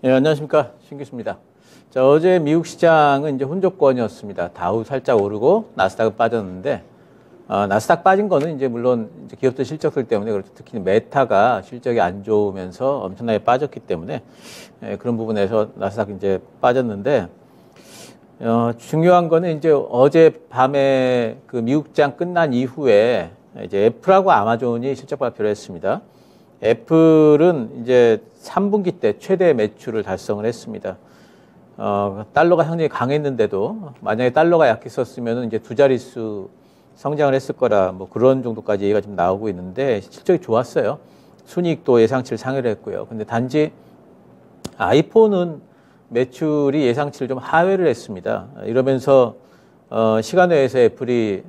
예, 안녕하십니까. 신규수입니다. 자, 어제 미국 시장은 이제 혼조권이었습니다. 다우 살짝 오르고 나스닥은 빠졌는데, 나스닥 빠진 거는 이제 물론 이제 기업들 실적들 때문에 그렇죠. 특히 메타가 실적이 안 좋으면서 엄청나게 빠졌기 때문에, 그런 부분에서 나스닥 이제 빠졌는데, 중요한 거는 이제 어제 밤에 그 미국장 끝난 이후에 이제 애플하고 아마존이 실적 발표를 했습니다. 애플은 이제 3분기 때 최대 매출을 달성을 했습니다. 달러가 상당히 강했는데도 만약에 달러가 약했었으면 이제 두 자릿수 성장을 했을 거라 뭐 그런 정도까지 얘기가 좀 나오고 있는데 실적이 좋았어요. 순이익도 예상치를 상회를 했고요. 근데 단지 아이폰은 매출이 예상치를 좀 하회를 했습니다. 이러면서 시간 외에서 애플이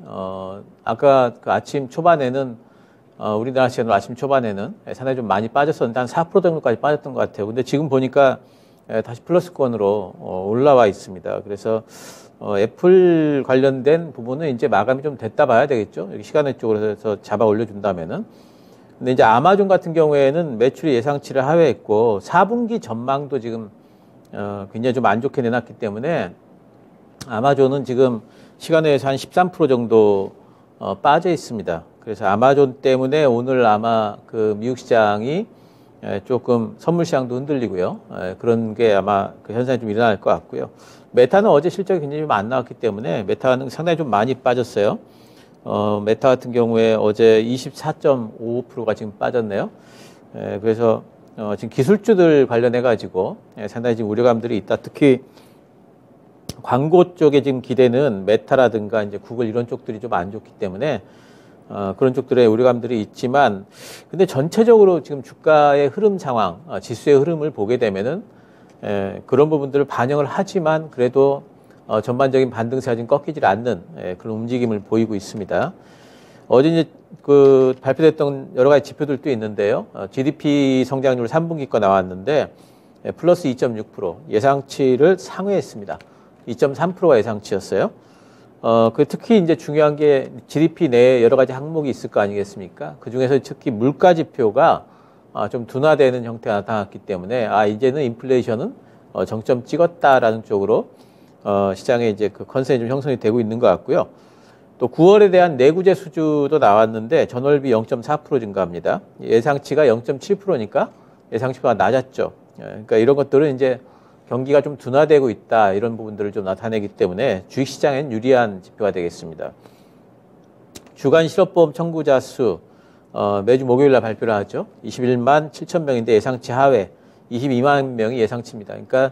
아까 그 아침 초반에는 우리나라 시간으로 아침 초반에는 상당히 좀 많이 빠졌었는데 한 4% 정도까지 빠졌던 것 같아요. 근데 지금 보니까 다시 플러스권으로 올라와 있습니다. 그래서 애플 관련된 부분은 이제 마감이 좀 됐다 봐야 되겠죠. 여기 시간외 쪽으로 해서 잡아 올려준다면은. 근데 이제 아마존 같은 경우에는 매출이 예상치를 하회했고 4분기 전망도 지금 굉장히 좀 안 좋게 내놨기 때문에 아마존은 지금 시간외에서 한 13% 정도 빠져 있습니다. 그래서 아마존 때문에 오늘 아마 그 미국 시장이 조금 선물 시장도 흔들리고요. 그런 게 아마 그 현상이 좀 일어날 것 같고요. 메타는 어제 실적이 굉장히 좀 안 나왔기 때문에 메타는 상당히 좀 많이 빠졌어요. 메타 같은 경우에 어제 24.55%가 지금 빠졌네요. 그래서 지금 기술주들 관련해 가지고 상당히 지금 우려감들이 있다. 특히 광고 쪽에 지금 기대는 메타라든가 이제 구글 이런 쪽들이 좀 안 좋기 때문에 그런 쪽들의 우려감들이 있지만 근데 전체적으로 지금 주가의 흐름 상황, 지수의 흐름을 보게 되면은 그런 부분들을 반영을 하지만 그래도 전반적인 반등세가 지금 꺾이질 않는 그런 움직임을 보이고 있습니다. 어제 이제 그 발표됐던 여러 가지 지표들도 있는데요. GDP 성장률 3분기 거 나왔는데 플러스 2.6% 예상치를 상회했습니다. 2.3%가 예상치였어요. 그 특히 이제 중요한 게 GDP 내에 여러 가지 항목이 있을 거 아니겠습니까? 그 중에서 특히 물가 지표가 좀 둔화되는 형태가 나타났기 때문에 이제는 인플레이션은 정점 찍었다라는 쪽으로 시장에 이제 그 컨센이 좀 형성이 되고 있는 것 같고요. 또 9월에 대한 내구재 수주도 나왔는데 전월비 0.4% 증가합니다. 예상치가 0.7%니까 예상치가 낮았죠. 그러니까 이런 것들은 이제 경기가 좀 둔화되고 있다 이런 부분들을 좀 나타내기 때문에 주식시장엔 유리한 지표가 되겠습니다. 주간 실업보험 청구자 수 매주 목요일날 발표를 하죠. 21만 7천 명인데 예상치 하회 22만 명이 예상치입니다. 그러니까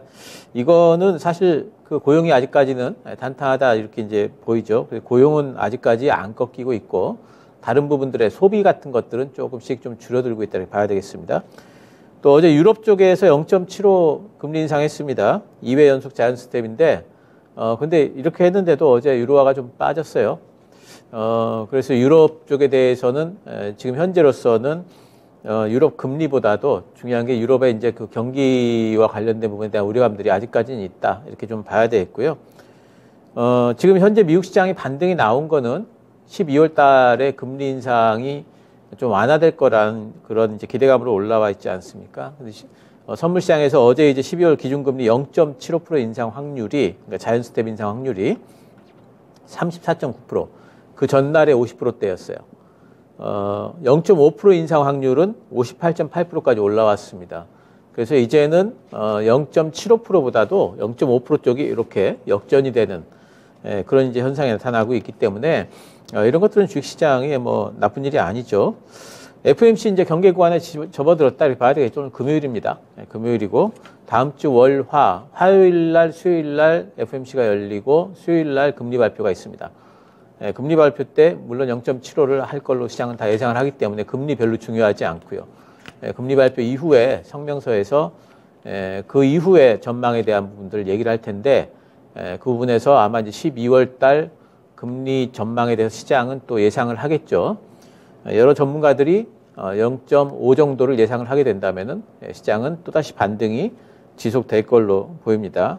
이거는 사실 그 고용이 아직까지는 탄탄하다 이렇게 이제 보이죠. 고용은 아직까지 안 꺾이고 있고 다른 부분들의 소비 같은 것들은 조금씩 좀 줄어들고 있다고 봐야 되겠습니다. 또 어제 유럽 쪽에서 0.75 금리 인상했습니다. 2회 연속 자연 스텝인데, 근데 이렇게 했는데도 어제 유로화가 좀 빠졌어요. 그래서 유럽 쪽에 대해서는 지금 현재로서는 유럽 금리보다도 중요한 게 유럽의 이제 그 경기와 관련된 부분에 대한 우려감들이 아직까지는 있다. 이렇게 좀 봐야 되겠고요. 지금 현재 미국 시장이 반등이 나온 거는 12월 달에 금리 인상이 좀 완화될 거라는 그런 이제 기대감으로 올라와 있지 않습니까? 선물 시장에서 어제 이제 12월 기준금리 0.75% 인상 확률이, 그러니까 자연 스텝 인상 확률이 34.9%, 그 전날에 50%대였어요. 0.5% 인상 확률은 58.8%까지 올라왔습니다. 그래서 이제는 0.75%보다도 0.5% 쪽이 이렇게 역전이 되는 그런 이제 현상이 나타나고 있기 때문에 이런 것들은 주식시장에 뭐 나쁜 일이 아니죠. FOMC 이제 경계 구간에 접어들었다 이렇게 봐야 되겠죠. 오늘 금요일입니다. 금요일이고 다음 주 화요일 날, 수요일 날 FOMC가 열리고 수요일 날 금리 발표가 있습니다. 금리 발표 때 물론 0.75를 할 걸로 시장은 다 예상을 하기 때문에 금리 별로 중요하지 않고요. 금리 발표 이후에 성명서에서 그 이후에 전망에 대한 부분들을 얘기를 할 텐데 그 부분에서 아마 이제 12월 달 금리 전망에 대해서 시장은 또 예상을 하겠죠. 여러 전문가들이 0.5 정도를 예상을 하게 된다면은 시장은 또다시 반등이 지속될 걸로 보입니다.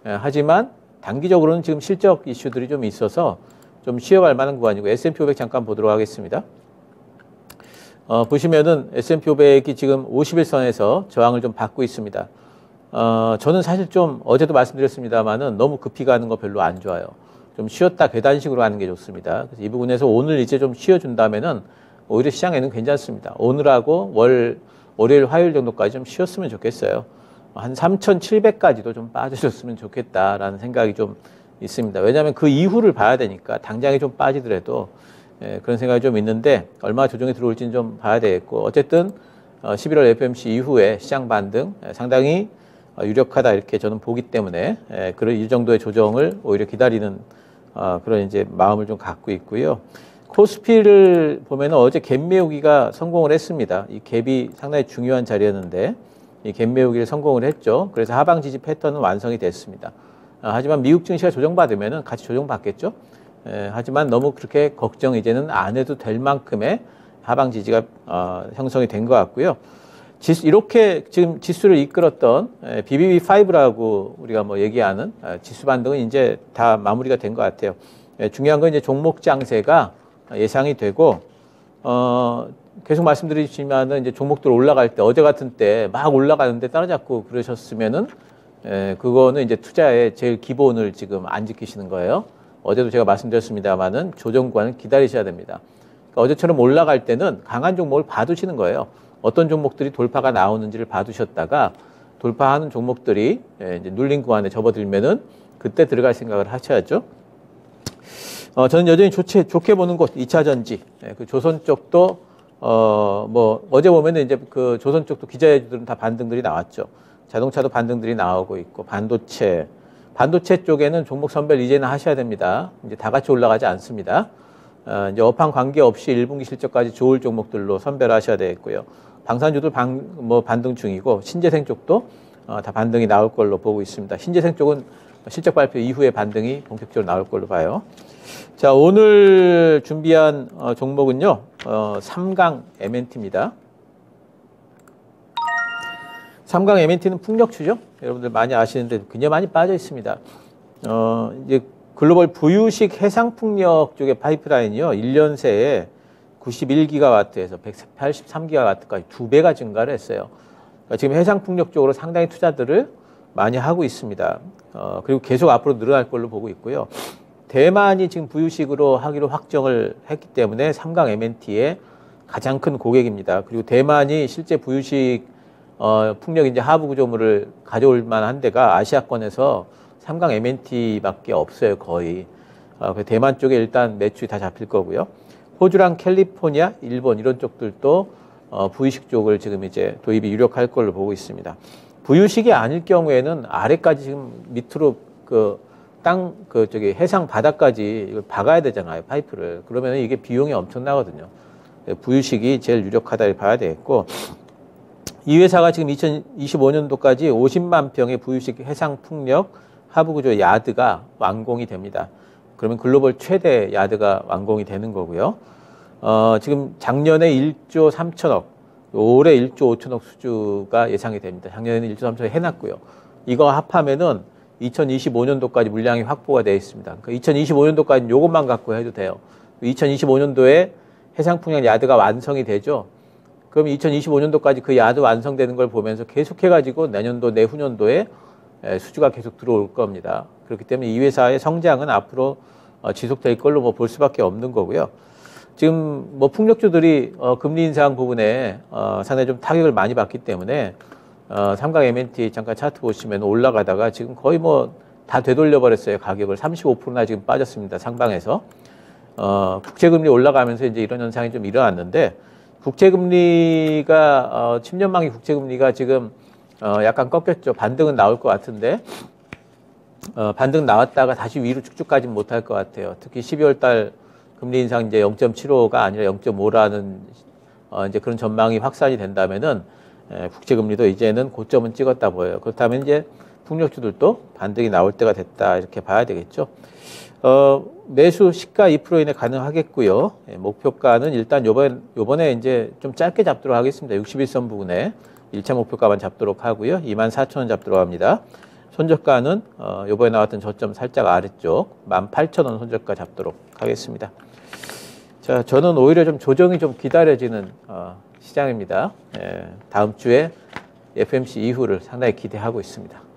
하지만 단기적으로는 지금 실적 이슈들이 좀 있어서 좀 쉬어갈 만한 구간이고 S&P 500 잠깐 보도록 하겠습니다. 보시면은 S&P 500이 지금 51선에서 저항을 좀 받고 있습니다. 저는 사실 좀 어제도 말씀드렸습니다만은 너무 급히 가는 거 별로 안 좋아요. 좀 쉬었다 계단식으로 가는 게 좋습니다. 그래서 이 부분에서 오늘 이제 좀 쉬어준다면은 오히려 시장에는 괜찮습니다. 오늘하고 월요일, 화요일 정도까지 좀 쉬었으면 좋겠어요. 한 3,700까지도 좀 빠져줬으면 좋겠다라는 생각이 좀 있습니다. 왜냐하면 그 이후를 봐야 되니까 당장에 좀 빠지더라도 그런 생각이 좀 있는데 얼마나 조정이 들어올지는 좀 봐야 되겠고 어쨌든 11월 FOMC 이후에 시장 반등 상당히 유력하다 이렇게 저는 보기 때문에 그런 이 정도의 조정을 오히려 기다리는 그런 이제 마음을 좀 갖고 있고요. 코스피를 보면 어제 갭 메우기가 성공을 했습니다. 이 갭이 상당히 중요한 자리였는데 이 갭 메우기를 성공을 했죠. 그래서 하방 지지 패턴은 완성이 됐습니다. 하지만 미국 증시가 조정받으면 같이 조정받겠죠. 하지만 너무 그렇게 걱정 이제는 안 해도 될 만큼의 하방 지지가 형성이 된 것 같고요. 이렇게 지금 지수를 이끌었던 BBB5라고 우리가 뭐 얘기하는 지수 반등은 이제 다 마무리가 된 것 같아요. 중요한 건 이제 종목 장세가 예상이 되고 계속 말씀드리지만은 이제 종목들 올라갈 때 어제 같은 때 막 올라가는데 따라잡고 그러셨으면은 그거는 이제 투자의 제일 기본을 지금 안 지키시는 거예요. 어제도 제가 말씀드렸습니다만은 조정 구간을 기다리셔야 됩니다. 그러니까 어제처럼 올라갈 때는 강한 종목을 봐두시는 거예요. 어떤 종목들이 돌파가 나오는지를 봐두셨다가 돌파하는 종목들이 이제 눌린 구간에 접어들면은 그때 들어갈 생각을 하셔야죠. 저는 여전히 좋게 보는 곳 2차 전지, 그 조선 쪽도 뭐 어제 보면은 이제 그 조선 쪽도 기자들은 다 반등들이 나왔죠. 자동차도 반등들이 나오고 있고 반도체 쪽에는 종목 선별 이제는 하셔야 됩니다. 이제 다 같이 올라가지 않습니다. 이제 업황 관계없이 1분기 실적까지 좋을 종목들로 선별하셔야 되겠고요. 방산주도 반등 중이고 신재생 쪽도 다 반등이 나올 걸로 보고 있습니다. 신재생 쪽은 실적 발표 이후에 반등이 본격적으로 나올 걸로 봐요. 자, 오늘 준비한 종목은요. 3강 MNT입니다. 3강 MNT는 풍력추죠. 여러분들 많이 아시는데 굉장히 많이 빠져 있습니다. 이제 글로벌 부유식 해상풍력 쪽의 파이프라인이요. 1년 새에 91기가와트에서 183기가와트까지 2배가 증가를 했어요. 그러니까 지금 해상풍력 쪽으로 상당히 투자들을 많이 하고 있습니다. 그리고 계속 앞으로 늘어날 걸로 보고 있고요. 대만이 지금 부유식으로 하기로 확정을 했기 때문에 3강 MNT의 가장 큰 고객입니다. 그리고 대만이 실제 부유식 풍력 이제 하부 구조물을 가져올 만한 데가 아시아권에서 3강 MNT밖에 없어요, 거의. 대만 쪽에 일단 매출이 다 잡힐 거고요. 호주랑 캘리포니아, 일본 이런 쪽들도 부유식 쪽을 지금 이제 도입이 유력할 걸로 보고 있습니다. 부유식이 아닐 경우에는 아래까지 지금 밑으로 해상 바닥까지 이걸 박아야 되잖아요, 파이프를. 그러면 이게 비용이 엄청나거든요. 부유식이 제일 유력하다 봐야 되겠고, 이 회사가 지금 2025년도까지 50만 평의 부유식 해상풍력 하부구조 야드가 완공이 됩니다. 그러면 글로벌 최대 야드가 완공이 되는 거고요. 지금 작년에 1조 3천억, 올해 1조 5천억 수주가 예상이 됩니다. 작년에는 1조 3천억 해놨고요. 이거 합하면은 2025년도까지 물량이 확보가 되어 있습니다. 그러니까 2025년도까지는 이것만 갖고 해도 돼요. 2025년도에 해상풍력 야드가 완성이 되죠. 그럼 2025년도까지 그 야드 완성되는 걸 보면서 계속해가지고 내년도, 내후년도에 수주가 계속 들어올 겁니다. 그렇기 때문에 이 회사의 성장은 앞으로 지속될 걸로 볼 수밖에 없는 거고요. 지금 풍력주들이 금리 인상 부분에 상당히 좀 타격을 많이 받기 때문에 3강 MNT 잠깐 차트 보시면 올라가다가 지금 거의 다 되돌려 버렸어요. 가격을 35%나 지금 빠졌습니다. 상방에서. 국채금리 올라가면서 이제 이런 현상이 좀 일어났는데 국채금리가 10년 만기 국채금리가 지금 약간 꺾였죠. 반등은 나올 것 같은데 반등 나왔다가 다시 위로 쭉쭉 가진 못할 것 같아요. 특히 12월 달 금리 인상 이제 0.75가 아니라 0.5라는 이제 그런 전망이 확산이 된다면은 국채금리도 이제는 고점은 찍었다 보여요. 그렇다면 이제 풍력주들도 반등이 나올 때가 됐다 이렇게 봐야 되겠죠. 매수 시가 2% 이내 가능하겠고요. 목표가는 일단 요번에 이제 좀 짧게 잡도록 하겠습니다. 61선 부근에 1차 목표가만 잡도록 하고요. 24,000원 잡도록 합니다. 손절가는 요번에 나왔던 저점 살짝 아래쪽 18,000원 손절가 잡도록 하겠습니다. 자, 저는 오히려 좀 조정이 좀 기다려지는 시장입니다. 다음 주에 FMC 이후를 상당히 기대하고 있습니다.